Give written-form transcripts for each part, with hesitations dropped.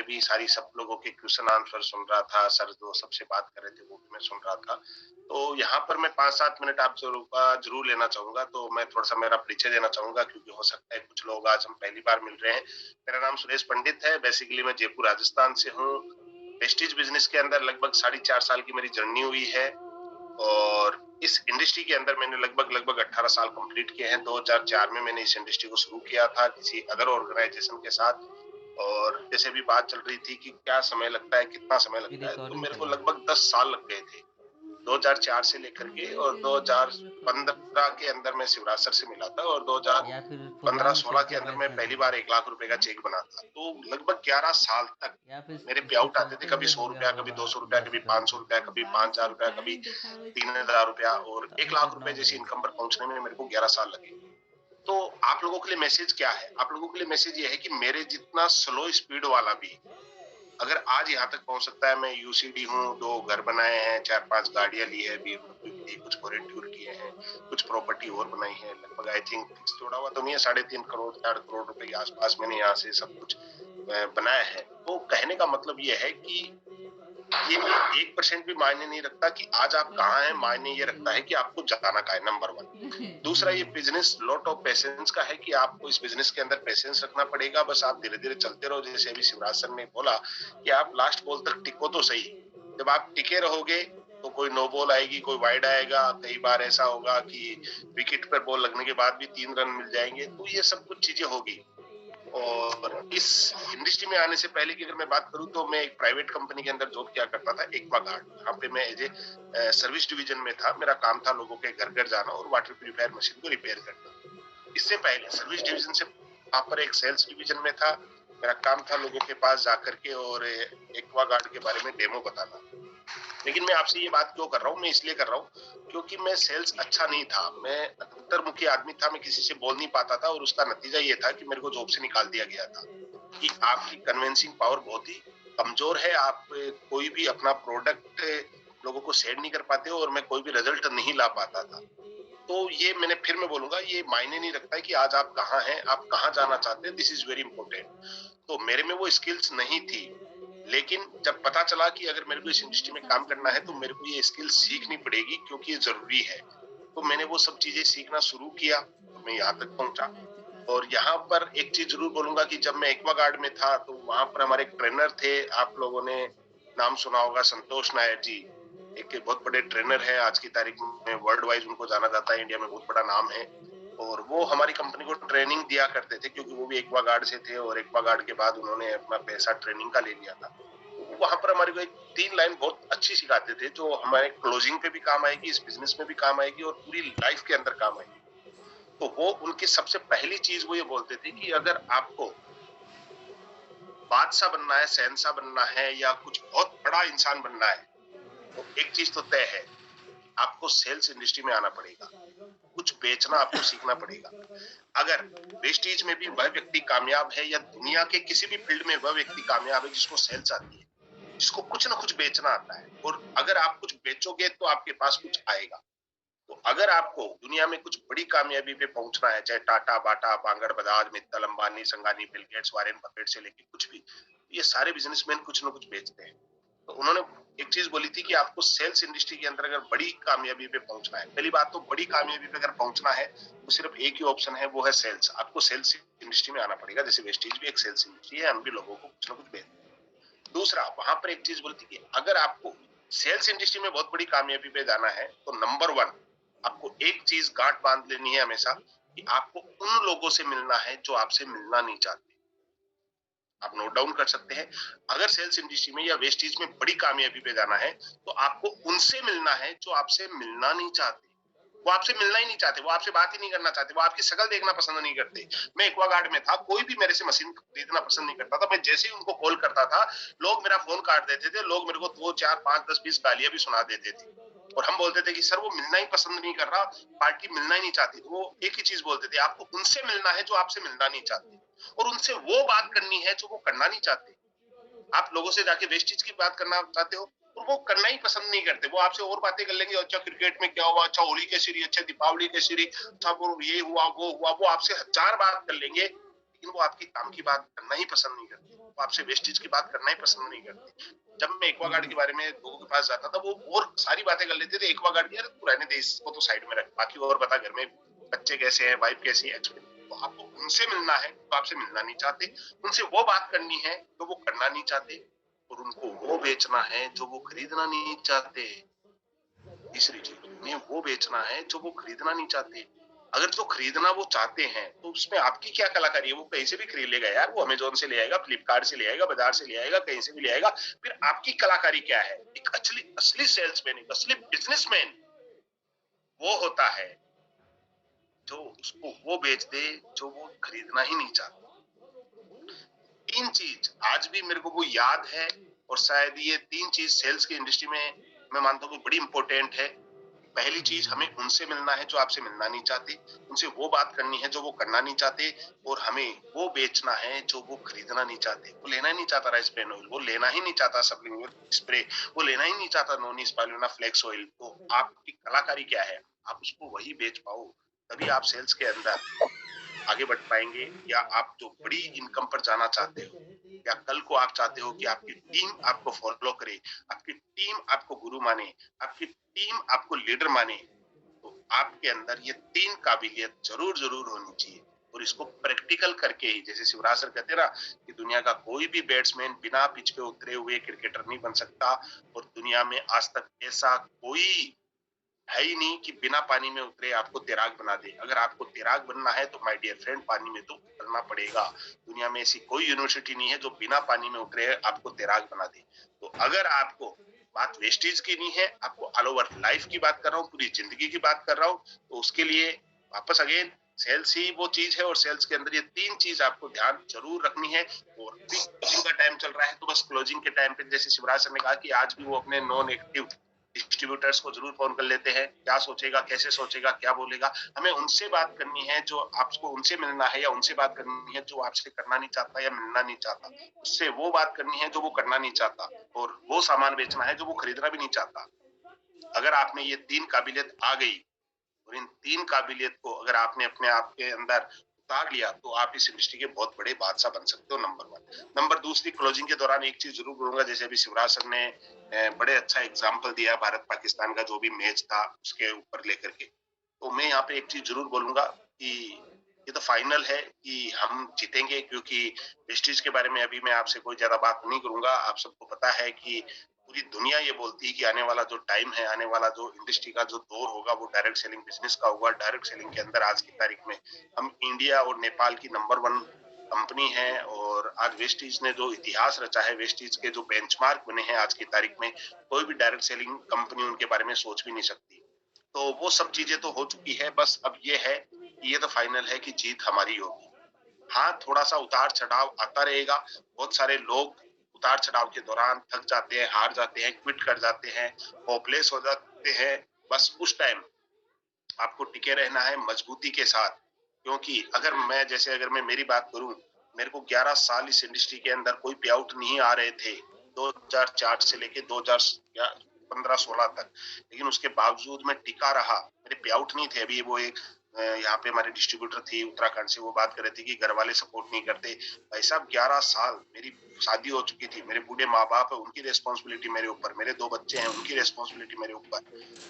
भी सारी सब लोगों के क्वेश्चन आंसर सुन रहा था, सर जो सबसे बात कर रहे थे वो भी मैं सुन रहा था। तो यहाँ पर मैं 5-7 मिनट आप ज़रूर लेना चाहूँगा, तो मैं थोड़ा-सा मेरा परिचय देना चाहूँगा क्योंकि हो सकता है कुछ लोग आज हम पहली बार मिल रहे हैं। मेरा नाम सुरेश पंडित है, बेसिकली मैं जयपुर राजस्थान से हूँ। प्रेस्टीज बिज़नेस के अंदर लगभग साढ़े 4 साल की मेरी जर्नी हुई है और इस इंडस्ट्री के अंदर मैंने लगभग 18 साल कंप्लीट किए हैं। 2004 में मैंने इस इंडस्ट्री को शुरू किया था किसी अदर ऑर्गेनाइजेशन के साथ और जैसे अभी बात चल रही थी कि क्या समय लगता है, कितना समय ये लगता है, तो रिकॉर्डिंग मेरे चल को रहा है। लगभग 10 साल लग गए थे। 2004 से लेकर के और 2015 के अंदर मैं शिवराज सर से मिला था और या फिर प्रोग्राम 2015-16 सेट के का अंदर मैं प्लेसमेंट पहली हो बार गया 1 लाख रुपए का चेक बना था। तो लगभग 11 साल तक या फिर मेरे पे इसको आउट आते थे, चलते कभी हुए हो गया ₹100, कभी होगा ₹200, कभी 10 रुपए ₹500, का। कभी ₹5000, कभी ₹3000 और तो अभी 1 लाख तक रुपए 9 जैसी बजे इनकम पर पहुंचने में मेरे को 11 साल लगे। तो आप लोगों के लिए मैसेज क्या है? आप लोगों के लिए मैसेज ये है कि मेरे जितना स्लो स्पीड वाला भी अगर आज यहाँ तक पहुंच सकता है, मैं यूसीडी हूँ, 2 घर बनाए हैं, 4-5 गाड़ियां ली है, बीएमडब्ल्यू कुछ फॉरेन टूर किए हैं, कुछ प्रॉपर्टी और बनाई है, लगभग आई थिंक फिक्स जोड़ा हुआ तो नहीं है, 3.5 करोड़ 4 करोड़ रुपए के आसपास मैंने यहाँ से सब कुछ बनाया है। तो कहने का मतलब ये है कि ये 1% भी मायने नहीं रखता कि आज आप कहाँ हैं, मायने ये रखता है कि आपको जाना कहाँ है, नंबर 1। दूसरा, ये बिज़नेस लॉट ऑफ पेशेंस का है कि आपको इस बिज़नेस के अंदर पेशेंस रखना पड़ेगा, बस आप धीरे-धीरे चलते रहो। जैसे अभी शिवराज सर ने बोला कि आप लास्ट बॉल तक टिको तो सही। जब आप टिके रहोगे, तो कोई नो बॉल आएगी, कोई वाइड आएगा, कई बार ऐसा होगा कि विकेट पर बॉल लगने के बाद भी 3 रन मिल जाएँगे, तो ये सब कुछ चीज़ें होगी। और इस इंडस्ट्री में आने से पहले की अगर मैं बात करूँ तो मैं एक प्राइवेट कंपनी के अंदर जॉब किया करता था, एक्वागार्ड। वहाँ पे मैं एज़ सर्विस डिवीज़न में था। मेरा काम था लोगों के घर-घर जाना और वाटर प्यूरिफायर मशीन को रिपेयर करना। इससे पहले सर्विस डिवीज़न से वहाँ पर एक सेल्स डिवीज़न में था। मेरा काम था लोगों के पास जाकर के और एक्वागार्ड के बारे में डेमो बताना। लेकिन मैं आपसे ये बात क्यों कर रहा हूँ? मैं इसलिए कर रहा हूँ क्योंकि मैं सेल्स अच्छा नहीं था। मैं अंतर्मुखी आदमी था, मैं किसी से बोल नहीं पाता था और उसका नतीजा ये था कि मेरे को जॉब से निकाल दिया गया था। कि आपकी कन्विंसिंग पावर बहुत ही कमजोर है, आप कोई भी अपना प्रोडक्ट लोगों को शेयर नहीं कर पाते हो और मैं कोई भी रिजल्ट नहीं ला पाता था। तो ये मैं बोलूंगा, ये मायने नहीं रखता है कि आज आप कहाँ हैं, आप कहाँ जाना चाहते हैं, दिस इज वेरी इंपॉर्टेंट। तो मेरे में वो स्किल्स नहीं थी, लेकिन जब पता चला कि अगर मेरे को इस इंडस्ट्री में काम करना है तो मेरे को ये स्किल सीखनी पड़ेगी क्योंकि ये जरूरी है। तो मैंने वो सब चीजें सीखना शुरू किया, तो मैं यहाँ तक पहुंचा। और यहाँ पर एक चीज जरूर बोलूंगा कि जब मैं एक्वागार्ड में था तो वहां पर हमारे एक ट्रेनर थे, आप लोगों ने नाम सुना होगा, संतोष नायर जी। एक बहुत बड़े ट्रेनर है, आज की तारीख में वर्ल्ड वाइज उनको जाना जाता है, इंडिया में बहुत बड़ा नाम है। और वो हमारी कंपनी को ट्रेनिंग दिया करते थे क्योंकि वो भी एक्वागार्ड से थे और एक्वागार्ड के बाद उन्होंने अपना पैसा ट्रेनिंग का ले लिया था। तो वहां पर हमारे को एक 3 लाइन बहुत अच्छी सिखाते थे जो हमारे क्लोजिंग पे भी काम आएगी, इस बिजनेस में भी काम आएगी और पूरी लाइफ के अंदर काम आएगी। तो वो उनकी सबसे पहली चीज वो ये बोलते थे कि अगर आपको बादशाह बनना है, शहंशाह बनना है या कुछ बहुत बड़ा इंसान बनना है, तो एक चीज तो तय है, आपको सेल्स इंडस्ट्री में आना पड़ेगा, कुछ बेचना आपको सीखना पड़ेगा। अगर वेस्टेज में भी वह व्यक्ति कामयाब है या दुनिया के किसी भी फील्ड में वह व्यक्ति कामयाब है जिसको सेल्स आती है, जिसको कुछ ना कुछ बेचना आता है, और अगर आप कुछ बेचोगे तो आपके पास कुछ आएगा। तो अगर आपको दुनिया में कुछ बड़ी कामयाबी पे पहुंचना है, चाहे Tata, Bata, Bangur, Bajaj, Mittal, Ambani, Sangani, Bill Gates, Warren Buffett से लेके कुछ भी, ये सारे बिजनेसमैन कुछ ना कुछ बेचते हैं। तो उन्होंने एक चीज बोली थी कि आपको सेल्स इंडस्ट्री के अंदर अगर बड़ी कामयाबी पे पहुंचना है, पहली बात तो बड़ी कामयाबी पे अगर पहुंचना है तो सिर्फ एक ही ऑप्शन है, वो है सेल्स। आपको सेल्स इंडस्ट्री में आना पड़ेगा, जैसे वेस्टेज भी एक सेल्स इंडस्ट्री है, हम भी लोगों को कुछ ना कुछ बेचते हैं। दूसरा, वहां पर एक चीज बोली थी कि अगर आपको सेल्स इंडस्ट्री में बहुत बड़ी कामयाबी पे जाना है तो नंबर 1 आपको एक चीज गांठ बांध लेनी है हमेशा, कि आपको उन लोगों से मिलना है जो आपसे मिलना नहीं चाहते। आप नोट डाउन कर सकते हैं। अगर सेल्स इंडस्ट्री में या वेस्टेज में बड़ी कामयाबी पे जाना है तो आपको उनसे मिलना है जो आपसे मिलना नहीं चाहते। वो आपसे मिलना ही नहीं चाहते, वो आपसे बात ही नहीं करना चाहते, वो आपकी शक्ल देखना पसंद नहीं करते। मैं एक्वागार्ड में था, कोई भी मेरे से मशीन खरीदना पसंद नहीं करता था। मैं जैसे ही उनको कॉल करता था, लोग मेरा फोन काट देते थे, लोग मेरे को 2 4 5 10 20 गालियां भी सुना देते थे। और हम बोलते थे कि सर वो मिलना ही पसंद नहीं कर रहा, पार्टी मिलना ही नहीं चाहती। वो एक ही चीज बोलते थे, आपको उनसे मिलना है जो आपसे मिलना नहीं चाहते, और उनसे वो बात करनी है जो वो करना नहीं चाहते। आप लोगों से जाके वेस्टेज की बात करना चाहते हो तो वो करना ही पसंद नहीं करते। वो आपसे और बातें कर लेंगे, अच्छा क्रिकेट में क्या हुआ, अच्छा होली कैसी रही, अच्छा दीपावली कैसी रही, अच्छा वो ये हुआ वो हुआ, वो आपसे हजार बात कर लेंगे। लेकिन वो आपकी काम की बात करना ही पसंद नहीं करते, वो आपसे वेस्टेज की बात करना ही पसंद नहीं करते। जब मैं एक्वागार्ड के बारे में लोगों के पास जाता था, वो और सारी बातें कर लेते थे एक्वागार्ड की, अरे तू रहने दे, इसको तो साइड में रख, बाकी और बता घर में बच्चे कैसे हैं, वाइफ कैसी है। तो आपको उनसे मिलना है तो आपसे मिलना नहीं चाहते, उनसे वो बात करनी है तो वो करना नहीं चाहते, और उनको वो बेचना है जो वो खरीदना नहीं चाहते। तीसरी चीज, उन्हें वो बेचना है जो वो खरीदना नहीं चाहते। अगर जो खरीदना वो चाहते हैं तो उसमें आपकी क्या कलाकारी है? वो कहीं से भी खरीद लेगा यार, वो अमेजोन से ले आएगा, फ्लिपकार्ट से ले आएगा, बाजार से ले आएगा, कहीं से भी ले आएगा। फिर आपकी कलाकारी क्या है? एक असली असली सेल्समैन, एक असली बिजनेसमैन वो होता है जो उसको वो बेच दे जो वो खरीदना ही नहीं चाहता। तीन चीज आज भी मेरे को वो याद है, और शायद ये तीन चीज सेल्स की इंडस्ट्री में मैं मानता हूँ बड़ी इंपॉर्टेंट है। पहली चीज, हमें उनसे मिलना है जो आपसे मिलना नहीं चाहते, उनसे वो बात करनी है जो वो करना नहीं चाहते, और हमें वो बेचना है जो वो खरीदना नहीं चाहते। वो लेना ही नहीं चाहता राइस ब्रेन ऑयल, वो लेना ही नहीं चाहता सबलिंगुअल स्प्रे, वो लेना ही नहीं चाहता नॉन स्पाइरुलिना फ्लेक्स ऑयल। तो आपकी कलाकारी क्या है? आप उसको वही बेच पाओ, तभी आप सेल्स के अंदर आगे बढ़ पाएंगे। या आप जो बड़ी इनकम पर जाना चाहते हो, या कल को आप चाहते हो कि आपकी टीम आपको फॉलो करे, आपकी टीम आपको गुरु माने, आपकी टीम आपको लीडर माने, तो आपके अंदर ये तीन काबिलियत जरूर जरूर होनी चाहिए। और इसको प्रैक्टिकल करके ही, जैसे शिवराज सर कहते हैं ना कि दुनिया का कोई भी बैट्समैन बिना पिच पे उतरे हुए क्रिकेटर नहीं बन सकता, और दुनिया में आज तक ऐसा कोई है ही नहीं कि बिना पानी में उतरे आपको तैराक बना दे। अगर आपको तैराक बनना है तो माय डियर फ्रेंड, पानी में तो उतरना पड़ेगा। दुनिया में ऐसी कोई यूनिवर्सिटी नहीं है जो बिना पानी में उतरे आपको तैराक बना दे। तो अगर आपको बात वेस्टेज की नहीं है, आपको ऑल ओवर लाइफ की बात कर रहा हूँ, पूरी जिंदगी की बात कर रहा हूँ, तो उसके लिए वापस अगेन सेल्स ही वो चीज है, और सेल्स के अंदर ये तीन चीज आपको ध्यान जरूर रखनी है। और क्लोजिंग का टाइम चल रहा है, तो बस क्लोजिंग के टाइम पे जैसे शिवराज सर ने कहा कि आज भी वो अपने नॉन एक्टिव डिस्ट्रीब्यूटर्स को जरूर फोन कर लेते हैं, क्या सोचेगा, कैसे सोचेगा, क्या बोलेगा। हमें उनसे बात करनी है जो आपको उनसे मिलना है, या उनसे बात करनी है जो आपसे करना नहीं चाहता या मिलना नहीं चाहता। उससे वो बात करनी है जो वो करना नहीं चाहता, और वो सामान बेचना है जो वो खरीदना भी नहीं चाहता। अगर आप में ये तीन काबिलियत आ गई, और इन तीन काबिलियत को अगर आपने अपने आप के अंदर उतार लिया, तो आप इस इंडस्ट्री के बहुत बड़े बादशाह बन सकते हो। Number one. नंबर दूसरी, क्लोजिंग के दौरान एक चीज जरूर बोलूंगा, जैसे अभी शिवराज सर ने बड़े अच्छा एग्जाम्पल दिया भारत पाकिस्तान का जो भी मैच था उसके ऊपर लेकर के, तो मैं यहाँ पे एक चीज जरूर बोलूंगा कि ये तो फाइनल है कि हम जीतेंगे, क्योंकि वेस्टेज के बारे में अभी मैं आपसे कोई ज्यादा बात नहीं करूंगा। आप सबको पता है कि पूरी दुनिया ये बोलती है कि आने वाला जो टाइम है, आने वाला जो इंडस्ट्री का जो दौर होगा, वो डायरेक्ट सेलिंग बिजनेस का होगा। डायरेक्ट सेलिंग के अंदर आज की तारीख में हम इंडिया और नेपाल की नंबर वन कंपनी है, और आज वेस्टीज ने जो इतिहास रचा है, वेस्टीज के जो बेंचमार्क बने हैं आज की तारीख में, कोई भी डायरेक्ट सेलिंग कंपनी उनके बारे में सोच भी नहीं सकती। तो वो सब चीजें तो हो चुकी है, बस अब ये है कि ये तो फाइनल है कि जीत हमारी होगी। हाँ, थोड़ा सा उतार चढ़ाव आता रहेगा। बहुत सारे लोग उतार चढ़ाव के दौरान थक जाते हैं, हार जाते हैं, क्विट कर जाते हैं, होपलेस हो जाते हैं। बस उस टाइम आपको टिके रहना है मजबूती के साथ, क्योंकि अगर मैं मेरी बात करूं, मेरे को 11 साल इस इंडस्ट्री के अंदर कोई पे आउट नहीं आ रहे थे, 2004 से लेके 2015-16 तक, लेकिन उसके बावजूद मैं टिका रहा। मेरे पे आउट नहीं थे। अभी वो एक यहाँ पे हमारे डिस्ट्रीब्यूटर थी उत्तराखंड से, वो बात कर रहे थे कि घर वाले सपोर्ट नहीं करते। भाई साहब, 11 साल मेरी शादी हो चुकी थी, मेरे बूढ़े माँ बाप है, उनकी रेस्पॉन्सिबिलिटी मेरे ऊपर, मेरे 2 बच्चे हैं, उनकी रेस्पॉन्सिबिलिटी मेरे ऊपर,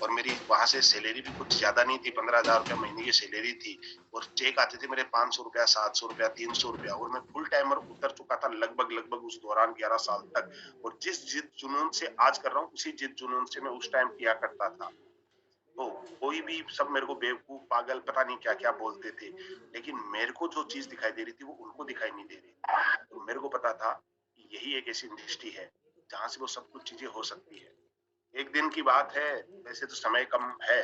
और मेरी वहां से सैलरी भी कुछ ज्यादा नहीं थी, 15,000 रुपया महीने की सैलरी थी, और चेक आते थे मेरे 500 रुपया, 700 रुपया, 300 रुपया, और मैं फुल टाइमर उतर चुका था लगभग लगभग उस दौरान 11 साल तक। और जिस जिद जुनून से आज कर रहा हूँ, उसी जिद जुनून से मैं उस टाइम किया करता था। तो कोई भी सब मेरे को बेवकूफ, पागल, पता नहीं क्या क्या बोलते थे, लेकिन मेरे को जो चीज दिखाई दे रही थी वो उनको दिखाई नहीं दे रही थी। तो मेरे को पता था कि यही एक ऐसी इंडस्ट्री है जहां से वो सब कुछ चीजें हो सकती है। एक दिन की बात है, वैसे तो समय कम है।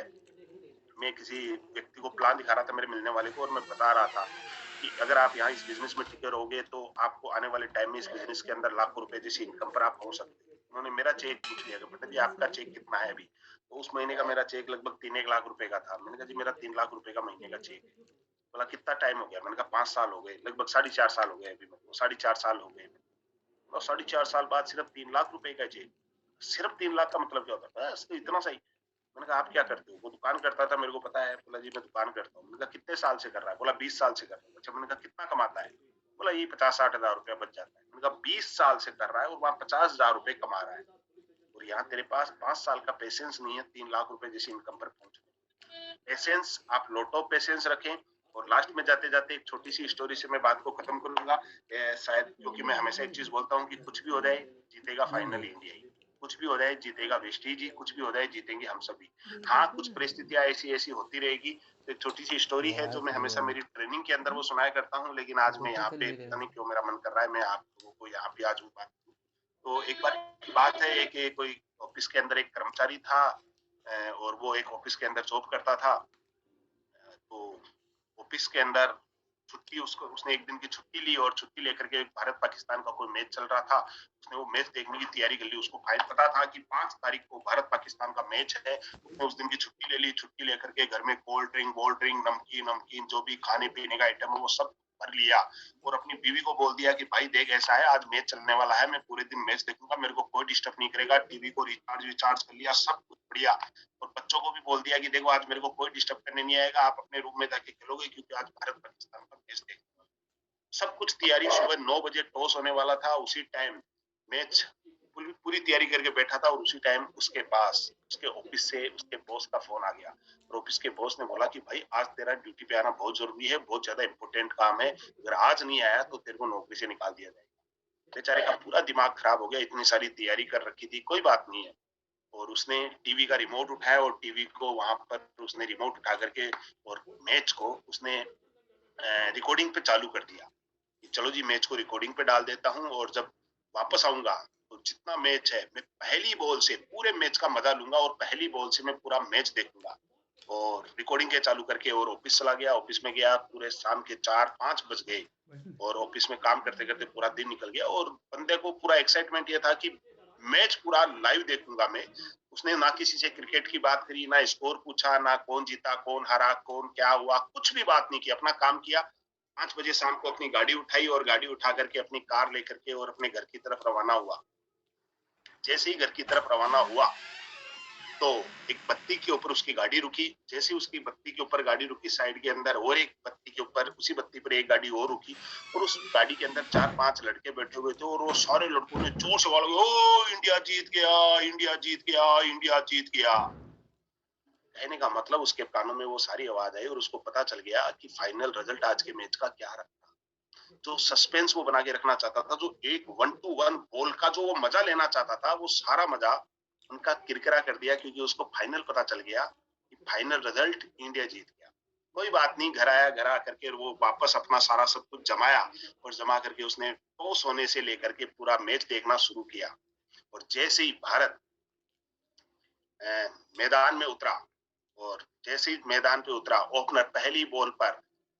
मैं किसी व्यक्ति को प्लान दिखा रहा था, मेरे मिलने वाले को, और मैं बता रहा था कि अगर आप यहाँ इस बिजनेस में टिके रहोगे तो आपको आने वाले टाइम में इस बिजनेस के अंदर लाखों रुपए जैसी इनकम पर आप पहुंच सकते हैं। उन्होंने मेरा चेक पूछ लिया कि बेटा जी आपका चेक कितना है अभी? तो उस महीने का मेरा चेक लगभग 3-1 लाख रुपए का था। मैंने कहा जी मेरा 3 लाख रुपए का महीने का चेक है। बोला कितना टाइम हो गया? मैंने कहा 5 साल हो गए, लगभग 4.5 साल हो गए अभी मेरे को, 4.5 साल हो गए। और 4.5 साल बाद सिर्फ 3 लाख रुपए का चेक? सिर्फ 3 लाख का मतलब क्या होता है? बस तो इतना सही। मैंने कहा आप क्या करते हो? वो दुकान करता था, मेरे को पता है। बोला जी मैं दुकान करता हूँ। मैंने कहा कितने साल से कर रहा है? बोला 20 साल से कर रहा है। अच्छा, मैंने कहा कितना कमाता है? बोला ये 50-60 हजार रुपया बच जाता है। मैंने कहा 20 साल से कर रहा है और वहां 50 हजार रुपए कमा रहा है, और यहाँ तेरे पास 5 साल का पेशेंस नहीं है 3 लाख रुपए जैसी इनकम पर पहुंचने। पेशेंस आप लोटो पेशेंस रखें। और लास्ट में जाते जाते एक छोटी सी स्टोरी से मैं बात को खत्म करूंगा। शायद क्योंकि मैं हमेशा एक चीज बोलता हूँ कि कुछ भी हो जाए जीतेगा फाइनल इंडिया ही, कुछ भी हो जाए जीतेगा वेस्ट इंडीज ही, कुछ भी हो जाए जीतेंगे हम सभी। हाँ, कुछ परिस्थितियां ऐसी ऐसी होती रहेगी। तो एक छोटी सी स्टोरी है जो मैं हमेशा मेरी ट्रेनिंग के अंदर वो सुनाया करता हूँ, लेकिन आज मैं यहाँ पे पता नहीं क्यों मेरा मन कर रहा है मैं आप लोगों को यहाँ पे आज बात करूं। तो एक बार की बात है कि कोई ऑफिस के अंदर एक कर्मचारी था, और वो एक ऑफिस के अंदर जॉब करता था। तो ऑफिस के अंदर छुट्टी उसको उसने एक दिन की छुट्टी ली, और छुट्टी लेकर के भारत पाकिस्तान का कोई मैच चल रहा था, उसने वो मैच देखने की तैयारी कर ली। उसको पता था कि 5 तारीख को भारत पाकिस्तान का मैच है। उसने उस दिन की छुट्टी ले ली। छुट्टी लेकर के घर में कोल्ड ड्रिंक नमकीन नमकीन जो भी खाने पीने का आइटम है वो सब भर लिया, और अपनी बीवी को बोल दिया कि भाई देख ऐसा है, आज मैच चलने वाला है, मैं पूरे दिन मैच देखूंगा, मेरे को कोई डिस्टर्ब नहीं करेगा, टीवी को रिचार्ज कर लिया, सब कुछ बढ़िया। और बच्चों को भी बोल दिया कि देखो आज मेरे को कोई डिस्टर्ब करने नहीं आएगा, आप अपने रूम में जाके खेलोगे क्योंकि आज भारत पाकिस्तान का मैच देखना। सब कुछ तैयारी, सुबह 9 बजे टॉस होने वाला था, उसी टाइम मैच पूरी तैयारी करके बैठा था, और उसी टाइम उसके पास उसके ऑफिस से उसके बॉस का फोन आ गया। और ऑफिस के बॉस ने बोला कि भाई आज तेरा ड्यूटी पे आना बहुत जरूरी है, बहुत ज्यादा इंपॉर्टेंट काम है, अगर आज नहीं आया तो तेरे को नौकरी से निकाल दिया जाएगा। बेचारे का पूरा दिमाग खराब हो गया, इतनी सारी तैयारी कर रखी थी, कोई बात नहीं है। और उसने टीवी का रिमोट उठाया, और टीवी को वहां पर उसने रिमोट उठा करके और मैच को उसने रिकॉर्डिंग पे चालू कर दिया कि चलो जी मैच को रिकॉर्डिंग पे डाल देता हूँ, और जब वापस आऊंगा तो जितना मैच है मैं पहली बॉल से पूरे मैच का मजा लूंगा, और पहली बॉल से मैं पूरा मैच देखूंगा। और रिकॉर्डिंग के चालू करके और ऑफिस चला गया। ऑफिस में गया, पूरे शाम के 4-5 बज गए, और ऑफिस में काम करते करते पूरा दिन निकल गया। और बंदे को पूरा एक्साइटमेंट ये था कि मैच पूरा लाइव देखूंगा मैं। उसने ना किसी से क्रिकेट की बात करी, ना स्कोर पूछा, ना कौन जीता कौन हारा कौन क्या हुआ, कुछ भी बात नहीं की, अपना काम किया। 5 बजे शाम को अपनी गाड़ी उठाई, और गाड़ी उठा करके अपनी कार लेकर के और अपने घर की तरफ रवाना हुआ। जैसे ही घर की तरफ रवाना हुआ तो एक बत्ती के ऊपर उसकी गाड़ी रुकी। जैसे उसकी बत्ती के ऊपर गाड़ी रुकी, साइड के अंदर और एक बत्ती के ऊपर, उसी बत्ती पर एक गाड़ी और रुकी, और उस गाड़ी के अंदर 4-5 लड़के बैठे हुए थे, और वो सारे लड़कों ने जोर से बोला, ओ इंडिया जीत गया, इंडिया जीत गया, इंडिया जीत गया। कहने का मतलब उसके कानों में वो सारी आवाज आई, और उसको पता चल गया कि फाइनल रिजल्ट आज के मैच का क्या रहा। जो सस्पेंस वो बना के रखना चाहता था, जो एक 1-to-1 बॉल का जो वो मजा लेना चाहता था, वो सारा मजा उनका किरकिरा कर दिया, क्योंकि उसको फाइनल पता चल गया कि फाइनल रिजल्ट इंडिया जीत गया। कोई बात नहीं, घर आया, घर आकर के वो वापस अपना सारा सब कुछ जमाया, और जमा करके उसने टॉस होने से लेकर के पूरा मैच देखना शुरू किया। और जैसे ही भारत मैदान में उतरा, और जैसे ही मैदान पे उतरा, ओपनर पहली बॉल पर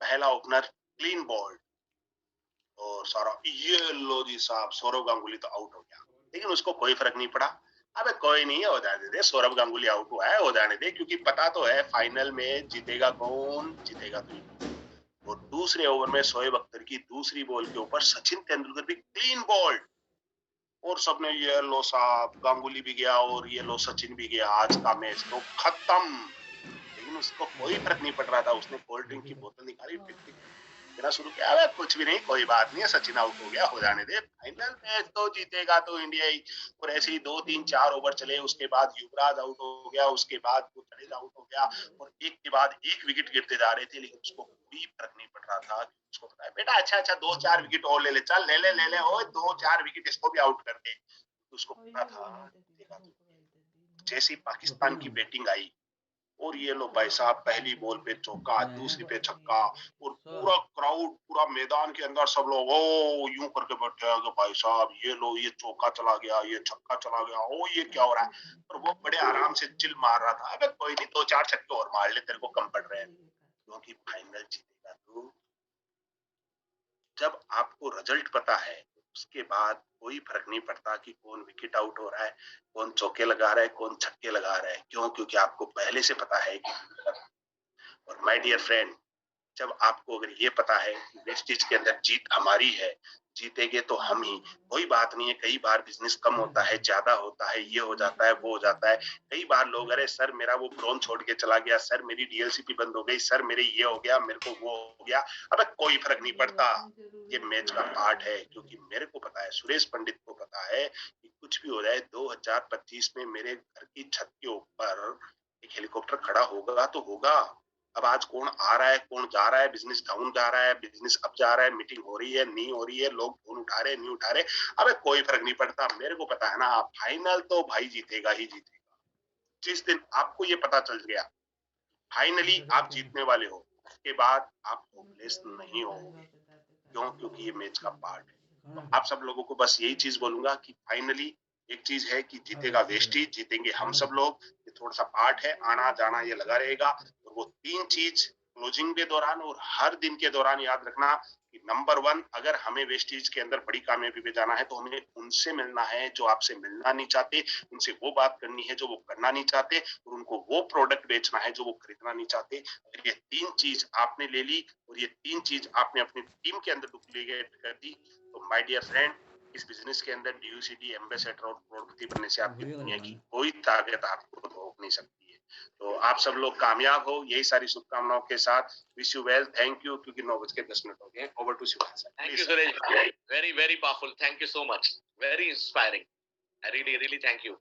पहला ओपनर क्लीन बॉल, और सारा ये लो जी साहब, सौरव गांगुली तो आउट हो गया। लेकिन उसको कोई फर्क नहीं पड़ा। अबे कोई नहीं है, हो जाने दे, सौरव गांगुली आउट हुआ है, हो जाने दे, क्योंकि पता तो है फाइनल में जीतेगा कौन, जीतेगा तो इंडिया। और दूसरे ओवर में शोएब अख्तर की दूसरी बॉल के ऊपर सचिन तेंदुलकर भी क्लीन बॉल्ड, और सबने ये लो साहब गांगुली भी गया और ये लो सचिन भी गया, आज का मैच तो खत्म। लेकिन उसको कोई फर्क नहीं पड़ रहा था। उसने कोल्ड ड्रिंक की बोतल निकाली, देना शुरू किया। अबे कुछ भी नहीं, कोई बात नहीं है, सचिन आउट हो गया, हो जाने दे, फाइनल मैच तो जीतेगा तो इंडिया ही। और ऐसे ही 2-3-4 ओवर चले, उसके बाद युवराज आउट हो गया, उसके बाद जडेजा आउट हो गया, और एक के बाद एक विकेट गिरते जा रहे थे, लेकिन उसको कोई फर्क नहीं पड़ रहा था। उसको पता है बेटा, अच्छा अच्छा 2-4 विकेट और ले ले, चल ले ले, ओ 2-4 विकेट इसको भी आउट कर दे। उसको पता था जीतेगा तो। जैसी पाकिस्तान की बैटिंग आई, और ये लो भाई साहब, पहली बॉल पे चौका, दूसरी पे छक्का, और पूरा क्राउड, पूरा मैदान के अंदर सब लोग ओ यूं करके बैठे हैं कि भाई साहब ये लो, ये चौका चला गया, ये छक्का चला गया, ओ ये क्या हो रहा है। और वो बड़े आराम से चिल मार रहा था, अबे कोई नहीं, 2-4 छक्के और मार ले, तेरे को कम पड़ रहे हैं, क्योंकि फाइनल जीतेगा तो। जब आपको रिजल्ट पता है, उसके बाद कोई फर्क नहीं पड़ता कि कौन विकेट आउट हो रहा है, कौन चौके लगा रहा है, कौन छक्के लगा रहा है। क्यों? क्योंकि आपको पहले से पता है कि। और माय डियर फ्रेंड, जब आपको अगर ये पता है कि वेस्टेज के अंदर जीत हमारी है, जीतेंगे तो हम ही, कोई बात नहीं है, कई बार बिजनेस कम होता है, ज्यादा होता है, ये हो जाता है, वो हो जाता है। कई बार लोग, अरे सर मेरा वो ड्रोन छोड़ के चला गया, सर मेरी डीएलसीपी बंद हो गई, सर मेरे ये हो गया, मेरे को वो हो गया। अबे कोई फर्क नहीं पड़ता, ये मैच का पार्ट है। क्योंकि मेरे को पता है, सुरेश पंडित को पता है कि कुछ भी हो जाए 2025 में मेरे घर की छत के ऊपर एक हेलीकॉप्टर खड़ा होगा तो होगा। अब आज कौन आ रहा है, कौन जा रहा है, बिजनेस डाउन जा रहा है, बिजनेस अप जा रहा है, मीटिंग हो रही है, नहीं हो रही है, लोग फोन उठा रहे, नहीं उठा रहे, अबे कोई फर्क नहीं पड़ता। मेरे को पता है ना, फाइनल तो भाई जीतेगा ही जीतेगा। जिस दिन आपको ये पता चल गया फाइनली आप जीतने वाले हो, उसके बाद आप होपलेस नहीं होगे। क्यों? क्योंकि ये मैच का पार्ट है। तो आप सब लोगों को बस यही चीज बोलूंगा कि फाइनली एक चीज है कि जीतेगा वेस्टीज, जीतेंगे हम सब लोग। ये थोड़ा सा पार्ट है, आना जाना ये लगा रहेगा। और वो तीन चीज क्लोजिंग के दौरान और हर दिन के दौरान याद रखना कि नंबर 1, अगर हमें वेस्टीज के अंदर बड़ी कामयाबी पे जाना है तो हमें उनसे मिलना है जो आपसे मिलना नहीं चाहते, उनसे वो बात करनी है जो वो करना नहीं चाहते, और उनको वो प्रोडक्ट बेचना है जो वो खरीदना नहीं चाहते। अगर ये तीन चीज आपने ले ली और ये तीन चीज आपने अपनी टीम के अंदर डुप्लीकेट कर दी, तो माय डियर फ्रेंड, इस बिजनेस के अंदर डीयूसीडी एम्बेसडर और करोड़पति बनने से आपकी दुनिया की कोई ताकत आपको रोक नहीं सकती है। तो आप सब लोग कामयाब हो, यही सारी शुभकामनाओं के साथ। Wish you well, thank you. क्योंकि 9:10 हो गए। Over to Shivan sir. Thank you Suresh, very very powerful, thank you so much, very inspiring, I really really thank you.